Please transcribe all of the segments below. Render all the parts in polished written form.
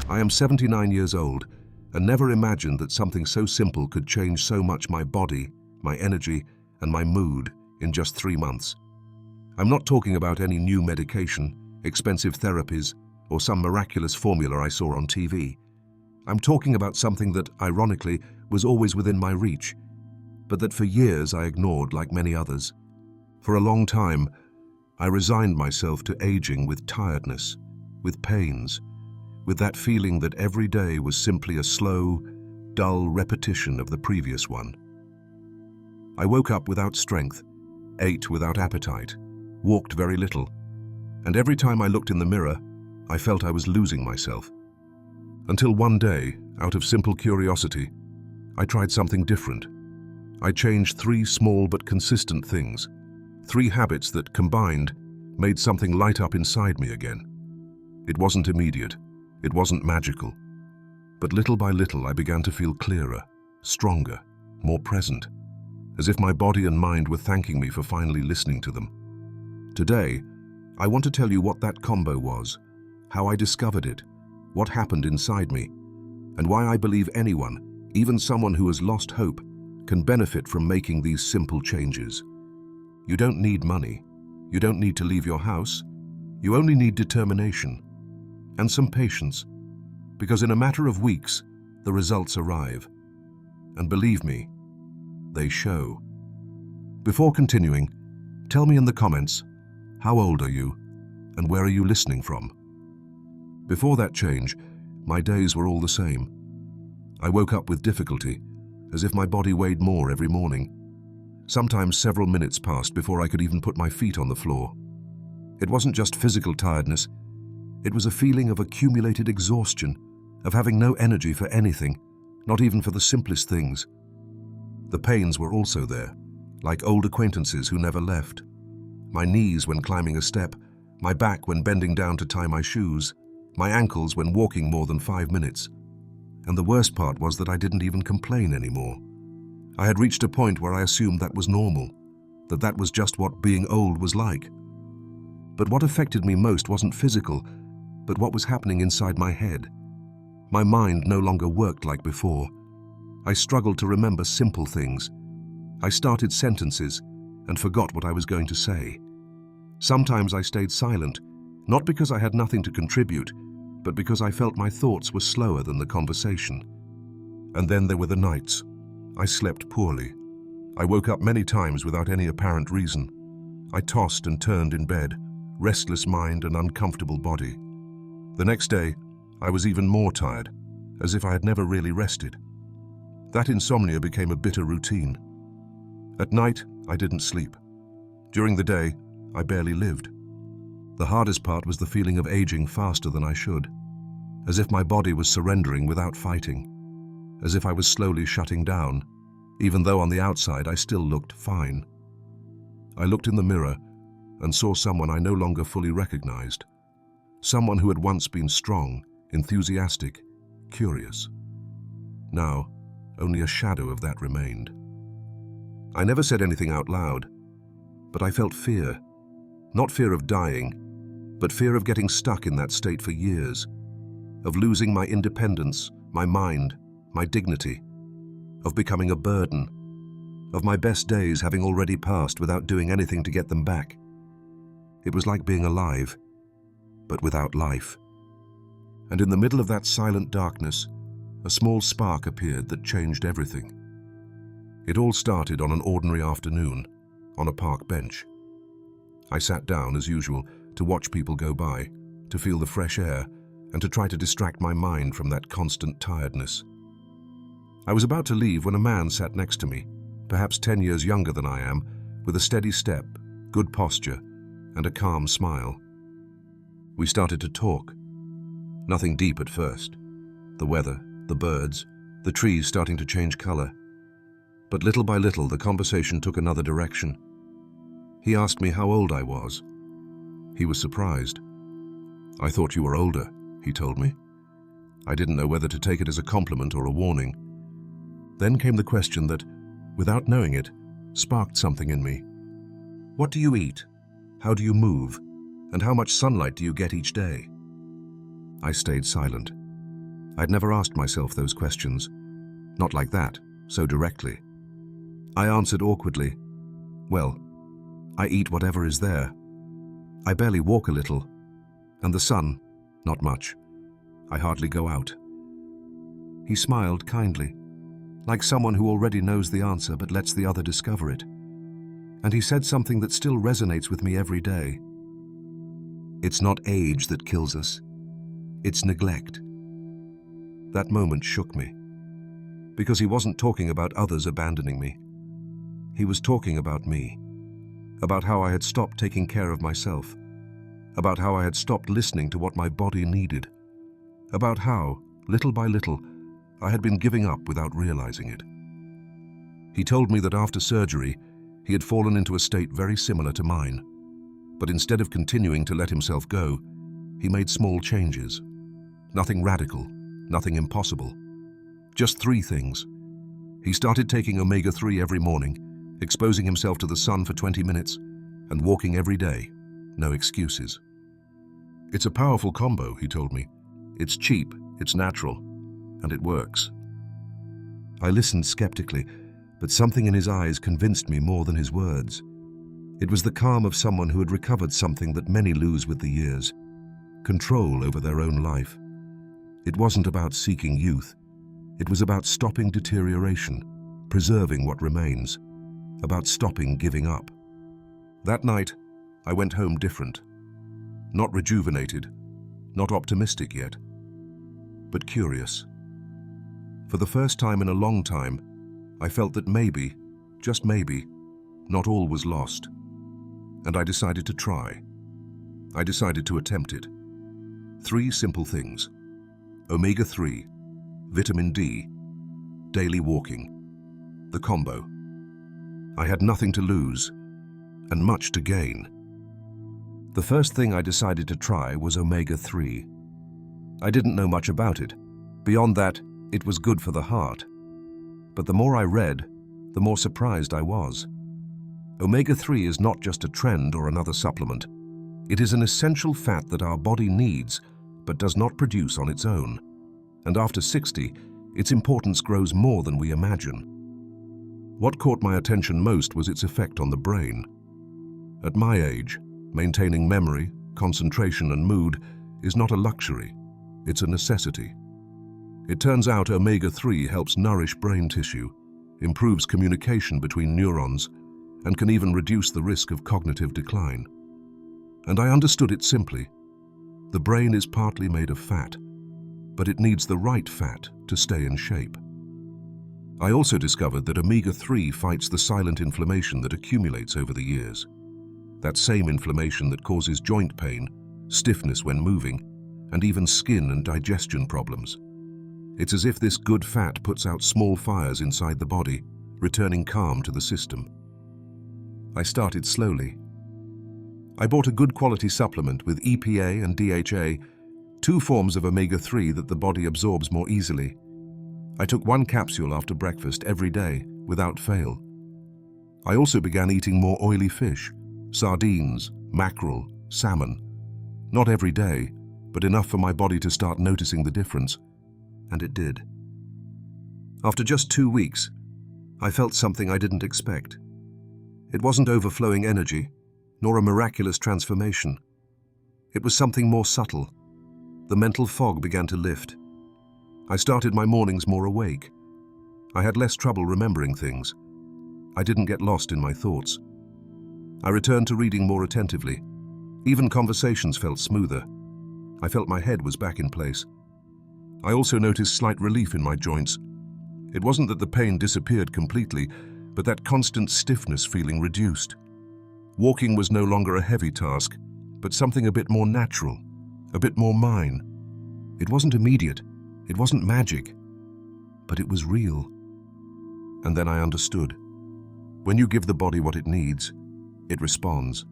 I am 79 years old and never imagined that something so simple could change so much my body, my energy, and my mood in just 3 months. I'm not talking about any new medication, expensive therapies, or some miraculous formula I saw on TV. I'm talking about something that, ironically, was always within my reach, but that for years I ignored like many others. For a long time, I resigned myself to aging with tiredness, with pains, with that feeling that every day was simply a slow, dull repetition of the previous one. I woke up without strength, ate without appetite, walked very little, and every time I looked in the mirror, I felt I was losing myself. Until one day, out of simple curiosity, I tried something different. I changed 3 small but consistent things, 3 habits that, combined, made something light up inside me again. It wasn't immediate, it wasn't magical, but little by little I began to feel clearer, stronger, more present, as if my body and mind were thanking me for finally listening to them. Today, I want to tell you what that combo was, how I discovered it, what happened inside me, and why I believe anyone, even someone who has lost hope, can benefit from making these simple changes. You don't need money. You don't need to leave your house. You only need determination and some patience, because in a matter of weeks, the results arrive. And believe me, they show. Before continuing, tell me in the comments, how old are you and where are you listening from? Before that change, my days were all the same. I woke up with difficulty, as if my body weighed more every morning. Sometimes several minutes passed before I could even put my feet on the floor. It wasn't just physical tiredness, it was a feeling of accumulated exhaustion, of having no energy for anything, not even for the simplest things. The pains were also there, like old acquaintances who never left. My knees when climbing a step, my back when bending down to tie my shoes, my ankles when walking more than 5 minutes. And the worst part was that I didn't even complain anymore. I had reached a point where I assumed that was normal, that that was just what being old was like. But what affected me most wasn't physical, but what was happening inside my head. My mind no longer worked like before. I struggled to remember simple things. I started sentences and forgot what I was going to say. Sometimes I stayed silent, not because I had nothing to contribute, but because I felt my thoughts were slower than the conversation. And then there were the nights. I slept poorly. I woke up many times without any apparent reason. I tossed and turned in bed, restless mind and uncomfortable body. The next day, I was even more tired, as if I had never really rested. That insomnia became a bitter routine. At night, I didn't sleep. During the day, I barely lived. The hardest part was the feeling of aging faster than I should, as if my body was surrendering without fighting, as if I was slowly shutting down, even though on the outside I still looked fine. I looked in the mirror and saw someone I no longer fully recognized, someone who had once been strong, enthusiastic, curious. Now, only a shadow of that remained. I never said anything out loud, but I felt fear. Not fear of dying, but fear of getting stuck in that state for years, of losing my independence, my mind, my dignity, of becoming a burden, of my best days having already passed without doing anything to get them back. It was like being alive, but without life. And in the middle of that silent darkness, a small spark appeared that changed everything. It all started on an ordinary afternoon, on a park bench. I sat down, as usual, to watch people go by, to feel the fresh air, and to try to distract my mind from that constant tiredness. I was about to leave when a man sat next to me, perhaps 10 years younger than I am, with a steady step, good posture, and a calm smile. We started to talk. Nothing deep at first. The weather, the birds, the trees starting to change color. But little by little, the conversation took another direction. He asked me how old I was. He was surprised. "I thought you were older," he told me. I didn't know whether to take it as a compliment or a warning. Then came the question that, without knowing it, sparked something in me. "What do you eat? How do you move? And how much sunlight do you get each day?" I stayed silent. I'd never asked myself those questions. Not like that, so directly. I answered awkwardly, well, I eat whatever is there. I barely walk a little. And the sun, not much. I hardly go out. He smiled kindly, like someone who already knows the answer but lets the other discover it. And he said something that still resonates with me every day. It's not age that kills us. It's neglect. That moment shook me, because he wasn't talking about others abandoning me. He was talking about me, about how I had stopped taking care of myself, about how I had stopped listening to what my body needed, about how, little by little, I had been giving up without realizing it. He told me that after surgery, he had fallen into a state very similar to mine, but instead of continuing to let himself go, he made small changes. Nothing radical, nothing impossible. Just 3 things. He started taking omega-3 every morning, exposing himself to the sun for 20 minutes, and walking every day. No excuses. It's a powerful combo, he told me. It's cheap, it's natural, and it works. I listened skeptically, but something in his eyes convinced me more than his words. It was the calm of someone who had recovered something that many lose with the years: control over their own life. It wasn't about seeking youth. It was about stopping deterioration, preserving what remains, about stopping giving up. That night, I went home different. Not rejuvenated, not optimistic yet, but curious. For the first time in a long time, I felt that maybe, just maybe, not all was lost. And I decided to try. I decided to attempt it. 3 simple things: omega-3, vitamin D, daily walking. The combo. I had nothing to lose, and much to gain. The first thing I decided to try was omega-3. I didn't know much about it. Beyond that, it was good for the heart. But the more I read, the more surprised I was. Omega-3 is not just a trend or another supplement. It is an essential fat that our body needs, but does not produce on its own. And after 60, its importance grows more than we imagine. What caught my attention most was its effect on the brain. At my age, maintaining memory, concentration, and mood is not a luxury, it's a necessity. It turns out omega-3 helps nourish brain tissue, improves communication between neurons, and can even reduce the risk of cognitive decline. And I understood it simply. The brain is partly made of fat, but it needs the right fat to stay in shape. I also discovered that omega-3 fights the silent inflammation that accumulates over the years. That same inflammation that causes joint pain, stiffness when moving, and even skin and digestion problems. It's as if this good fat puts out small fires inside the body, returning calm to the system. I started slowly. I bought a good quality supplement with EPA and DHA, 2 forms of omega-3 that the body absorbs more easily. I took 1 capsule after breakfast every day, without fail. I also began eating more oily fish, sardines, mackerel, salmon. Not every day, but enough for my body to start noticing the difference. And it did. After just 2 weeks, I felt something I didn't expect. It wasn't overflowing energy, nor a miraculous transformation. It was something more subtle. The mental fog began to lift. I started my mornings more awake. I had less trouble remembering things. I didn't get lost in my thoughts. I returned to reading more attentively. Even conversations felt smoother. I felt my head was back in place. I also noticed slight relief in my joints. It wasn't that the pain disappeared completely, but that constant stiffness feeling reduced. Walking was no longer a heavy task, but something a bit more natural, a bit more mine. It wasn't immediate, it wasn't magic, but it was real. And then I understood. When you give the body what it needs, it responds,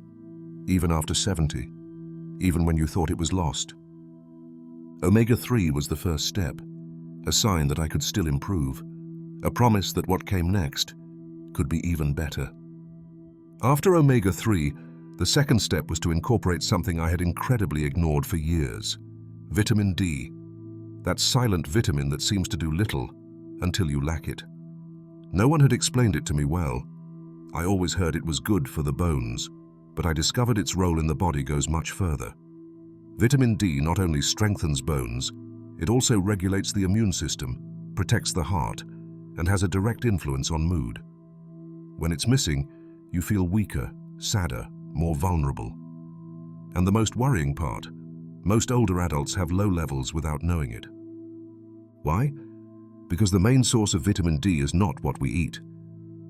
even after 70, even when you thought it was lost. Omega-3 was the first step, a sign that I could still improve, a promise that what came next could be even better. After omega-3, the second step was to incorporate something I had incredibly ignored for years: vitamin D. that silent vitamin that seems to do little until you lack it. No one had explained it to me well. I always heard it was good for the bones, but I discovered its role in the body goes much further. Vitamin D not only strengthens bones, it also regulates the immune system, protects the heart, and has a direct influence on mood. When it's missing, you feel weaker, sadder, more vulnerable. And the most worrying part, most older adults have low levels without knowing it. Why? Because the main source of vitamin D is not what we eat.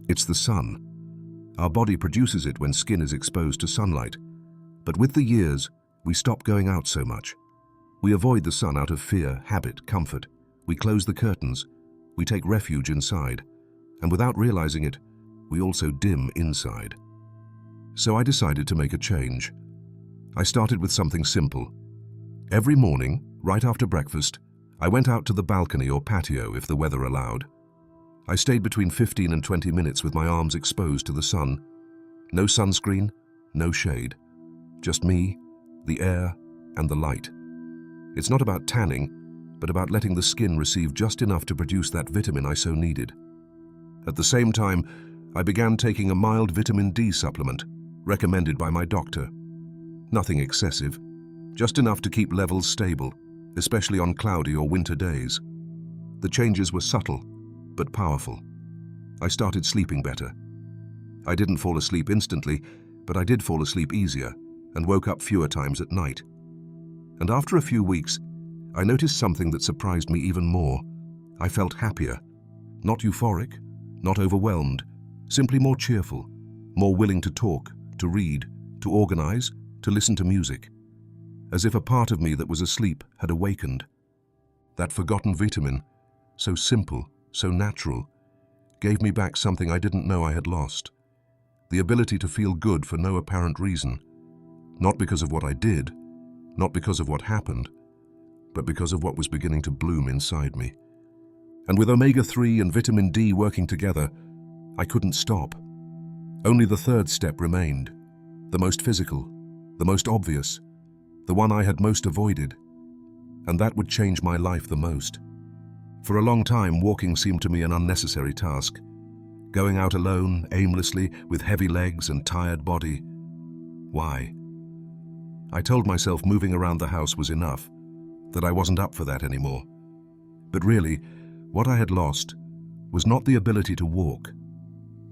It's the sun. Our body produces it when skin is exposed to sunlight. But with the years, we stop going out so much. We avoid the sun out of fear, habit, comfort. We close the curtains. We take refuge inside. And without realizing it, we also dim inside. So I decided to make a change. I started with something simple. Every morning, right after breakfast, I went out to the balcony or patio if the weather allowed. I stayed between 15 and 20 minutes with my arms exposed to the sun. No sunscreen, no shade. Just me, the air, and the light. It's not about tanning, but about letting the skin receive just enough to produce that vitamin I so needed. At the same time, I began taking a mild vitamin D supplement, recommended by my doctor. Nothing excessive, just enough to keep levels stable, especially on cloudy or winter days. The changes were subtle, but powerful. I started sleeping better. I didn't fall asleep instantly, but I did fall asleep easier and woke up fewer times at night. And after a few weeks, I noticed something that surprised me even more. I felt happier. Not euphoric, not overwhelmed, simply more cheerful, more willing to talk, to read, to organize, to listen to music. As if a part of me that was asleep had awakened. That forgotten vitamin, so simple, so natural, gave me back something I didn't know I had lost. The ability to feel good for no apparent reason. Not because of what I did, not because of what happened, but because of what was beginning to bloom inside me. And with omega-3 and vitamin D working together, I couldn't stop. Only the third step remained, the most physical, the most obvious, the one I had most avoided, and that would change my life the most. For a long time, walking seemed to me an unnecessary task. Going out alone, aimlessly, with heavy legs and tired body. Why? I told myself moving around the house was enough, that I wasn't up for that anymore. But really, what I had lost was not the ability to walk,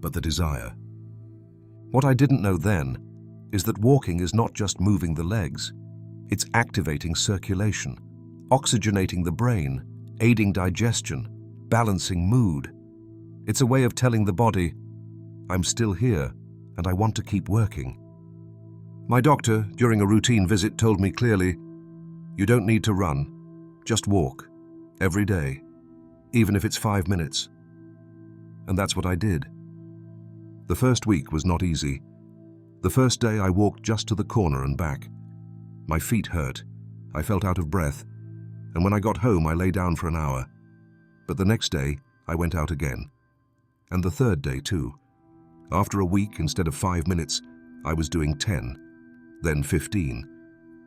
but the desire. What I didn't know then is that walking is not just moving the legs. It's activating circulation, oxygenating the brain, aiding digestion, balancing mood. It's a way of telling the body, I'm still here and I want to keep working. My doctor, during a routine visit, told me clearly, you don't need to run, just walk, every day, even if it's 5 minutes. And that's what I did. The first week was not easy. The first day I walked just to the corner and back. My feet hurt, I felt out of breath, and when I got home I lay down for an hour. But the next day I went out again. And the third day too. After a week, instead of 5 minutes, I was doing 10, then 15,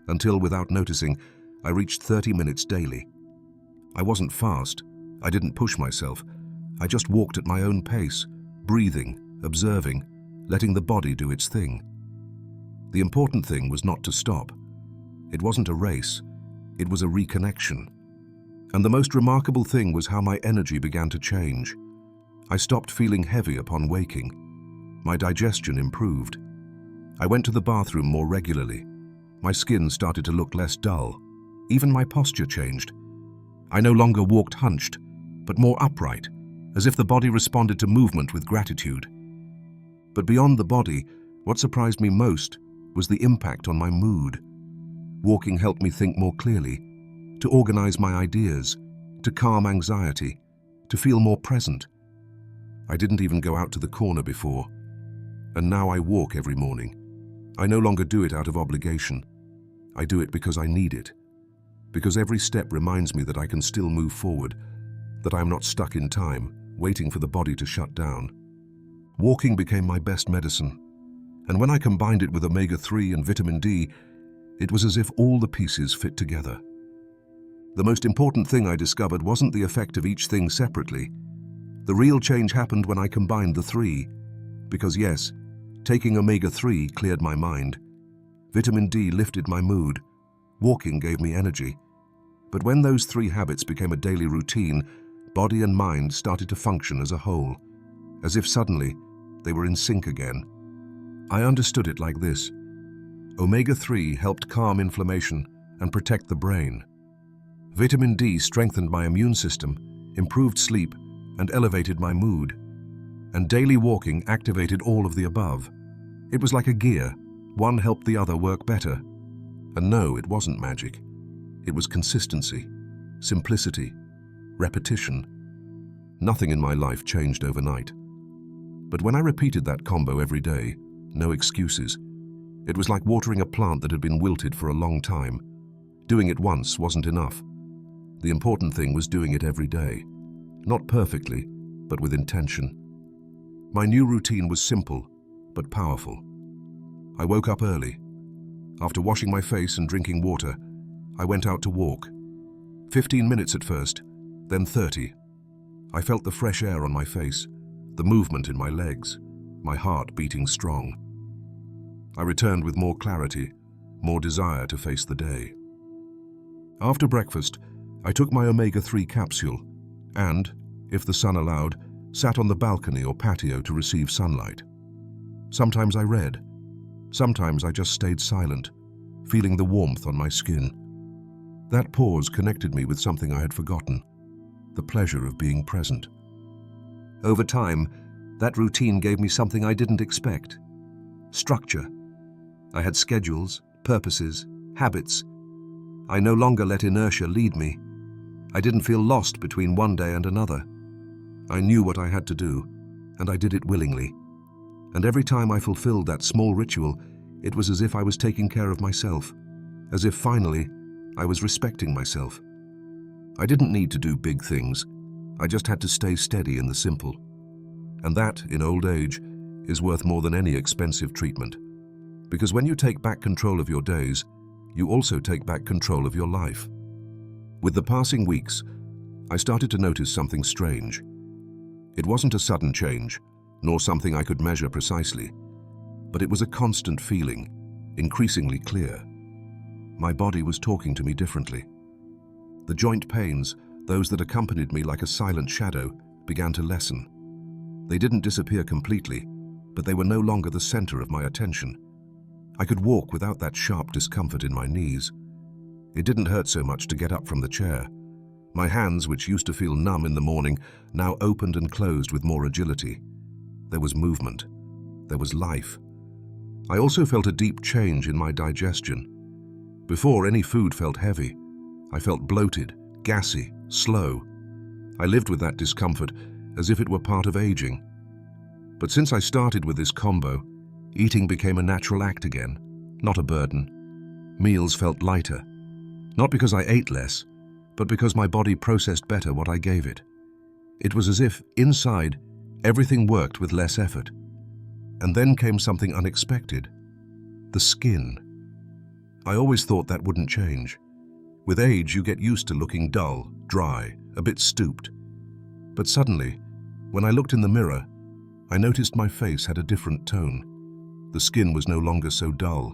until without noticing, I reached 30 minutes daily. I wasn't fast, I didn't push myself, I just walked at my own pace, breathing, observing, letting the body do its thing. The important thing was not to stop. It wasn't a race, it was a reconnection. And the most remarkable thing was how my energy began to change. I stopped feeling heavy upon waking. My digestion improved. I went to the bathroom more regularly. My skin started to look less dull. Even my posture changed. I no longer walked hunched, but more upright, as if the body responded to movement with gratitude. But beyond the body, what surprised me most was the impact on my mood. Walking helped me think more clearly, to organize my ideas, to calm anxiety, to feel more present. I didn't even go out to the corner before, and now I walk every morning. I no longer do it out of obligation. I do it because I need it, because every step reminds me that I can still move forward, that I'm not stuck in time, waiting for the body to shut down. Walking became my best medicine, and when I combined it with omega-3 and vitamin D, it was as if all the pieces fit together. The most important thing I discovered wasn't the effect of each thing separately. The real change happened when I combined the three. Because yes, taking omega-3 cleared my mind. Vitamin D lifted my mood. Walking gave me energy. But when those three habits became a daily routine, body and mind started to function as a whole, as if suddenly they were in sync again. I understood it like this. Omega-3 helped calm inflammation and protect the brain. Vitamin D strengthened my immune system, improved sleep, and elevated my mood. And daily walking activated all of the above. It was like a gear. One helped the other work better. And no, it wasn't magic. It was consistency, simplicity, repetition. Nothing in my life changed overnight. But when I repeated that combo every day, no excuses, it was like watering a plant that had been wilted for a long time. Doing it once wasn't enough. The important thing was doing it every day. Not perfectly, but with intention. My new routine was simple, but powerful. I woke up early. After washing my face and drinking water, I went out to walk. 15 minutes at first, then 30. I felt the fresh air on my face, the movement in my legs, my heart beating strong. I returned with more clarity, more desire to face the day. After breakfast, I took my omega-3 capsule and, if the sun allowed, sat on the balcony or patio to receive sunlight. Sometimes I read. Sometimes I just stayed silent, feeling the warmth on my skin. That pause connected me with something I had forgotten, the pleasure of being present. Over time, that routine gave me something I didn't expect. Structure. I had schedules, purposes, habits. I no longer let inertia lead me. I didn't feel lost between one day and another. I knew what I had to do, and I did it willingly. And every time I fulfilled that small ritual, it was as if I was taking care of myself, as if finally I was respecting myself. I didn't need to do big things. I just had to stay steady in the simple. And that, in old age, is worth more than any expensive treatment. Because when you take back control of your days, you also take back control of your life. With the passing weeks, I started to notice something strange. It wasn't a sudden change, nor something I could measure precisely, but it was a constant feeling, increasingly clear. My body was talking to me differently. The joint pains, those that accompanied me like a silent shadow, began to lessen. They didn't disappear completely, but they were no longer the center of my attention. I could walk without that sharp discomfort in my knees. It didn't hurt so much to get up from the chair. My hands, which used to feel numb in the morning, now opened and closed with more agility. There was movement. There was life. I also felt a deep change in my digestion. Before, any food felt heavy. I felt bloated, gassy, slow. I lived with that discomfort as if it were part of aging. But since I started with this combo, eating became a natural act again, not a burden. Meals felt lighter, not because I ate less, but because my body processed better what I gave it. It was as if, inside, everything worked with less effort. And then came something unexpected. The skin. I always thought that wouldn't change. With age, you get used to looking dull, dry, a bit stooped. But suddenly, when I looked in the mirror, I noticed my face had a different tone. The skin was no longer so dull.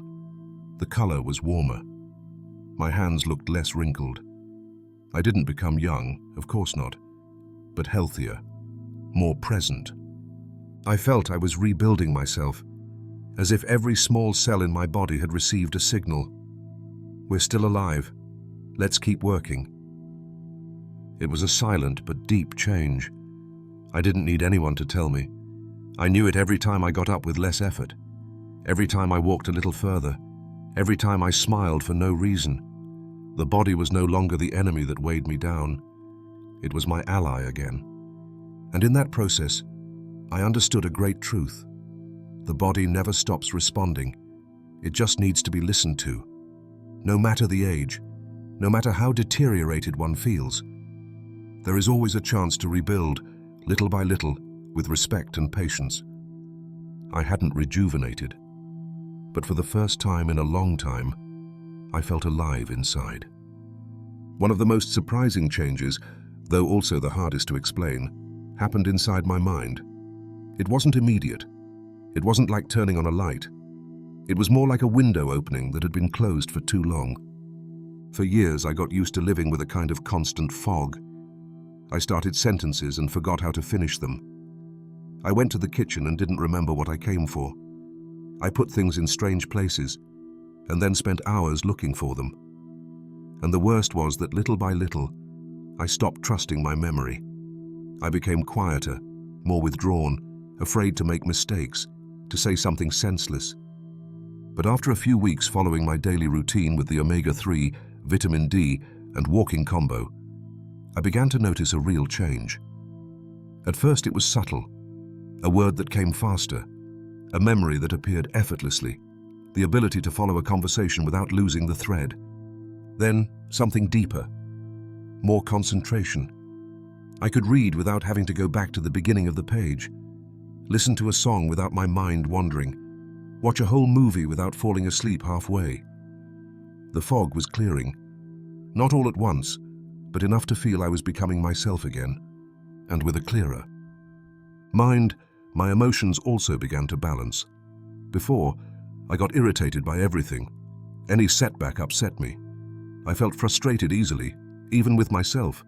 The color was warmer. My hands looked less wrinkled. I didn't become young, of course not, but healthier, more present. I felt I was rebuilding myself, as if every small cell in my body had received a signal. We're still alive. Let's keep working. It was a silent but deep change. I didn't need anyone to tell me. I knew it every time I got up with less effort, every time I walked a little further, every time I smiled for no reason. The body was no longer the enemy that weighed me down. It was my ally again. And in that process, I understood a great truth. The body never stops responding. It just needs to be listened to. No matter the age, no matter how deteriorated one feels, there is always a chance to rebuild, little by little, with respect and patience. I hadn't rejuvenated, but for the first time in a long time, I felt alive inside. One of the most surprising changes, though also the hardest to explain, happened inside my mind. It wasn't immediate. It wasn't like turning on a light. It was more like a window opening that had been closed for too long. For years, I got used to living with a kind of constant fog. I started sentences and forgot how to finish them. I went to the kitchen and didn't remember what I came for. I put things in strange places and then spent hours looking for them. And the worst was that little by little, I stopped trusting my memory. I became quieter, more withdrawn, afraid to make mistakes, to say something senseless. But after a few weeks following my daily routine with the omega-3, vitamin D, and walking combo, I began to notice a real change. At first it was subtle, a word that came faster, a memory that appeared effortlessly, the ability to follow a conversation without losing the thread. Then something deeper, more concentration. I could read without having to go back to the beginning of the page, listen to a song without my mind wandering, watch a whole movie without falling asleep halfway. The fog was clearing, not all at once, but enough to feel I was becoming myself again, and with a clearer mind. My emotions also began to balance. Before, I got irritated by everything. Any setback upset me. I felt frustrated easily, even with myself.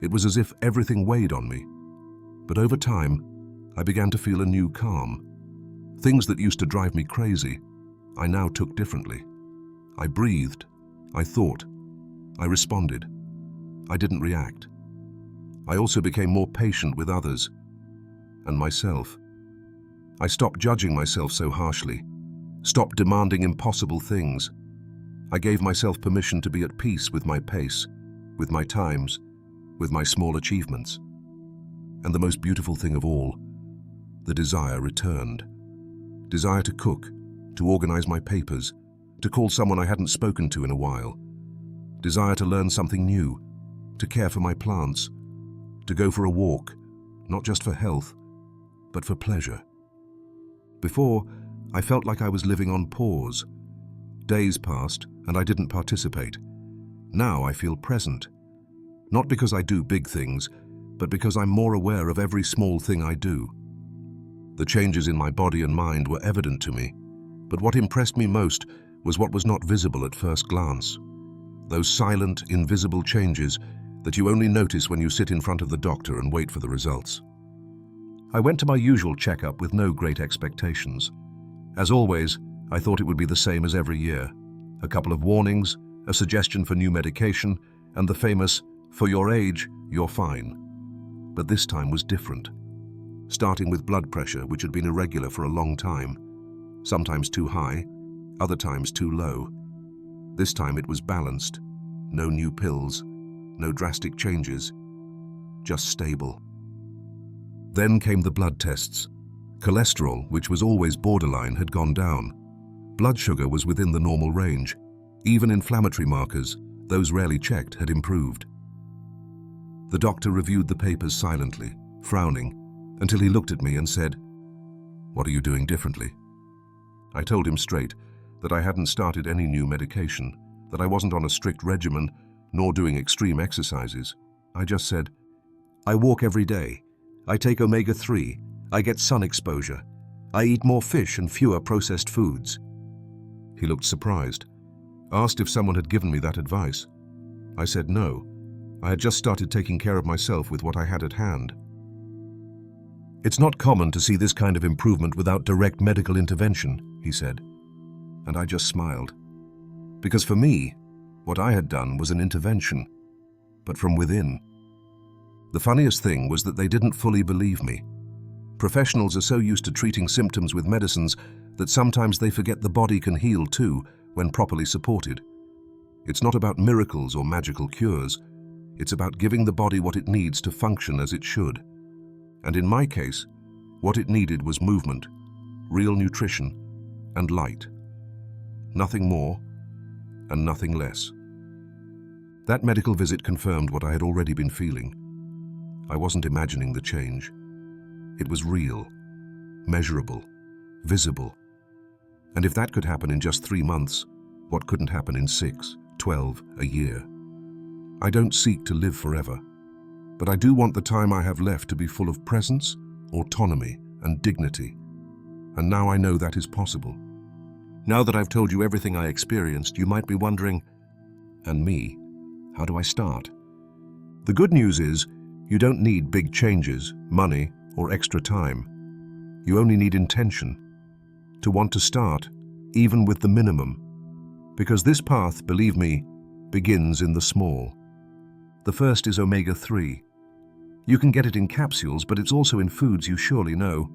It was as if everything weighed on me. But over time, I began to feel a new calm. Things that used to drive me crazy, I now took differently. I breathed, I thought, I responded. I didn't react. I also became more patient with others and myself. I stopped judging myself so harshly, stopped demanding impossible things. I gave myself permission to be at peace with my pace, with my times, with my small achievements. And the most beautiful thing of all, the desire returned. Desire to cook, to organize my papers, to call someone I hadn't spoken to in a while. Desire to learn something new, to care for my plants, to go for a walk, not just for health, but for pleasure. Before, I felt like I was living on pause. Days passed and I didn't participate. Now I feel present. Not because I do big things, but because I'm more aware of every small thing I do. The changes in my body and mind were evident to me, but what impressed me most was what was not visible at first glance. Those silent, invisible changes that you only notice when you sit in front of the doctor and wait for the results. I went to my usual checkup with no great expectations. As always, I thought it would be the same as every year. A couple of warnings, a suggestion for new medication, and the famous, "For your age, you're fine." But this time was different. Starting with blood pressure, which had been irregular for a long time. Sometimes too high, other times too low. This time it was balanced. No new pills, no drastic changes, just stable. Then came the blood tests. Cholesterol, which was always borderline, had gone down. Blood sugar was within the normal range. Even inflammatory markers, those rarely checked, had improved. The doctor reviewed the papers silently, frowning, until he looked at me and said, "What are you doing differently?" I told him straight that I hadn't started any new medication, that I wasn't on a strict regimen, nor doing extreme exercises. I just said, "I walk every day. I take omega-3. I get sun exposure. I eat more fish and fewer processed foods." He looked surprised, asked if someone had given me that advice. I said no. I had just started taking care of myself with what I had at hand. "It's not common to see this kind of improvement without direct medical intervention," he said. And I just smiled. Because for me, what I had done was an intervention, but from within. The funniest thing was that they didn't fully believe me. Professionals are so used to treating symptoms with medicines that sometimes they forget the body can heal too when properly supported. It's not about miracles or magical cures. It's about giving the body what it needs to function as it should. And in my case, what it needed was movement, real nutrition, and light. Nothing more and nothing less. That medical visit confirmed what I had already been feeling. I wasn't imagining the change. It was real, measurable, visible. And if that could happen in just 3 months, what couldn't happen in 6, 12, a year? I don't seek to live forever, but I do want the time I have left to be full of presence, autonomy, and dignity. And now I know that is possible. Now that I've told you everything I experienced, you might be wondering, and me, how do I start? The good news is, you don't need big changes, money, or extra time. You only need intention. To want to start, even with the minimum. Because this path, believe me, begins in the small. The first is omega-3. You can get it in capsules, but it's also in foods you surely know.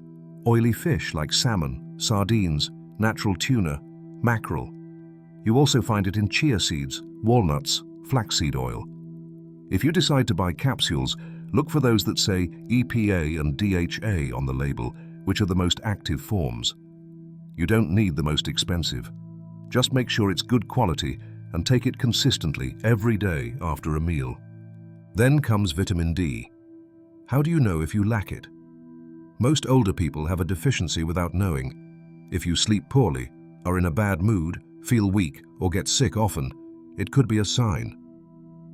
Oily fish like salmon, sardines, natural tuna, mackerel. You also find it in chia seeds, walnuts, flaxseed oil. If you decide to buy capsules, look for those that say EPA and DHA on the label, which are the most active forms. You don't need the most expensive. Just make sure it's good quality and take it consistently every day after a meal. Then comes vitamin D. How do you know if you lack it? Most older people have a deficiency without knowing. If you sleep poorly, are in a bad mood, feel weak, or get sick often, it could be a sign.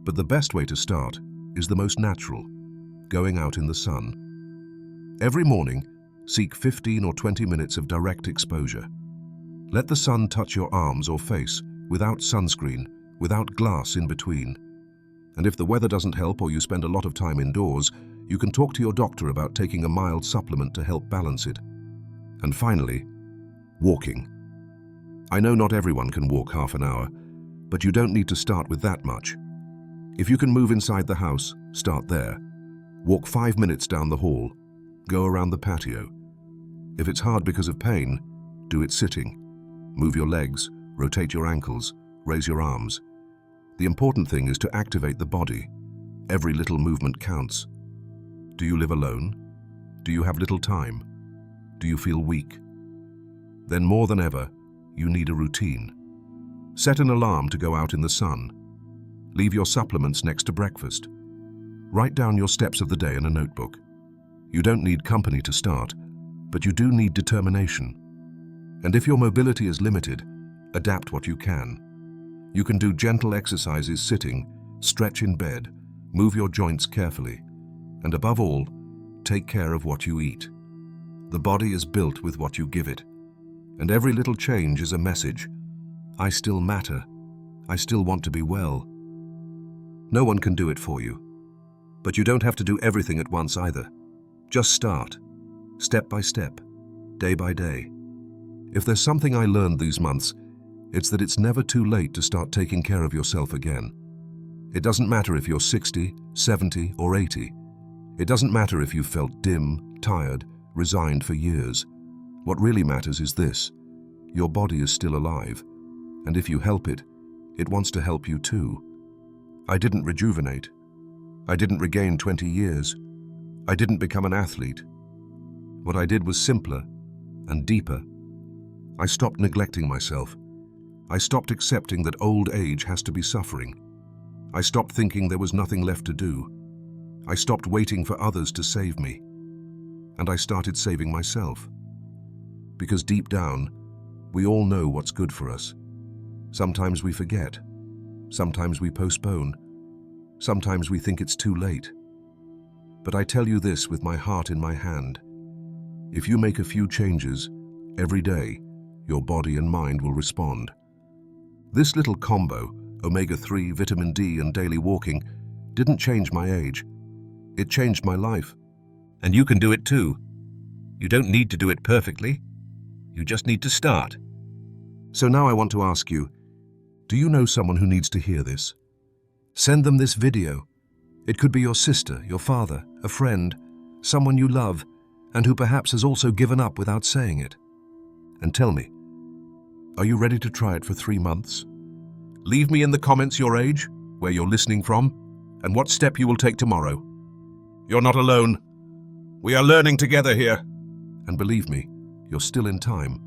But the best way to start is the most natural, going out in the sun. Every morning, seek 15 or 20 minutes of direct exposure. Let the sun touch your arms or face, without sunscreen, without glass in between. And if the weather doesn't help or you spend a lot of time indoors, you can talk to your doctor about taking a mild supplement to help balance it. And finally, walking. I know not everyone can walk half an hour, but you don't need to start with that much. If you can move inside the house, start there. Walk 5 minutes down the hall. Go around the patio. If it's hard because of pain, do it sitting. Move your legs, rotate your ankles, raise your arms. The important thing is to activate the body. Every little movement counts. Do you live alone? Do you have little time? Do you feel weak? Then more than ever, you need a routine. Set an alarm to go out in the sun. Leave your supplements next to breakfast. Write down your steps of the day in a notebook. You don't need company to start, but you do need determination. And if your mobility is limited, adapt what you can. You can do gentle exercises sitting, stretch in bed, move your joints carefully, and above all, take care of what you eat. The body is built with what you give it, and every little change is a message. I still matter. I still want to be well. No one can do it for you, but you don't have to do everything at once either. Just start, step by step, day by day. If there's something I learned these months, it's that it's never too late to start taking care of yourself again. It doesn't matter if you're 60, 70, or 80. It doesn't matter if you've felt dim, tired, resigned for years. What really matters is this: your body is still alive, and if you help it, it wants to help you too. I didn't rejuvenate. I didn't regain 20 years. I didn't become an athlete. What I did was simpler and deeper. I stopped neglecting myself. I stopped accepting that old age has to be suffering. I stopped thinking there was nothing left to do. I stopped waiting for others to save me. And I started saving myself. Because deep down, we all know what's good for us. Sometimes we forget. Sometimes we postpone. Sometimes we think it's too late. But I tell you this with my heart in my hand. If you make a few changes, every day, your body and mind will respond. This little combo, omega-3, vitamin D, and daily walking, didn't change my age. It changed my life. And you can do it too. You don't need to do it perfectly. You just need to start. So now I want to ask you, do you know someone who needs to hear this? Send them this video. It could be your sister, your father, a friend, someone you love, and who perhaps has also given up without saying it. And tell me, are you ready to try it for 3 months? Leave me in the comments your age, where you're listening from, and what step you will take tomorrow. You're not alone. We are learning together here. And believe me, you're still in time.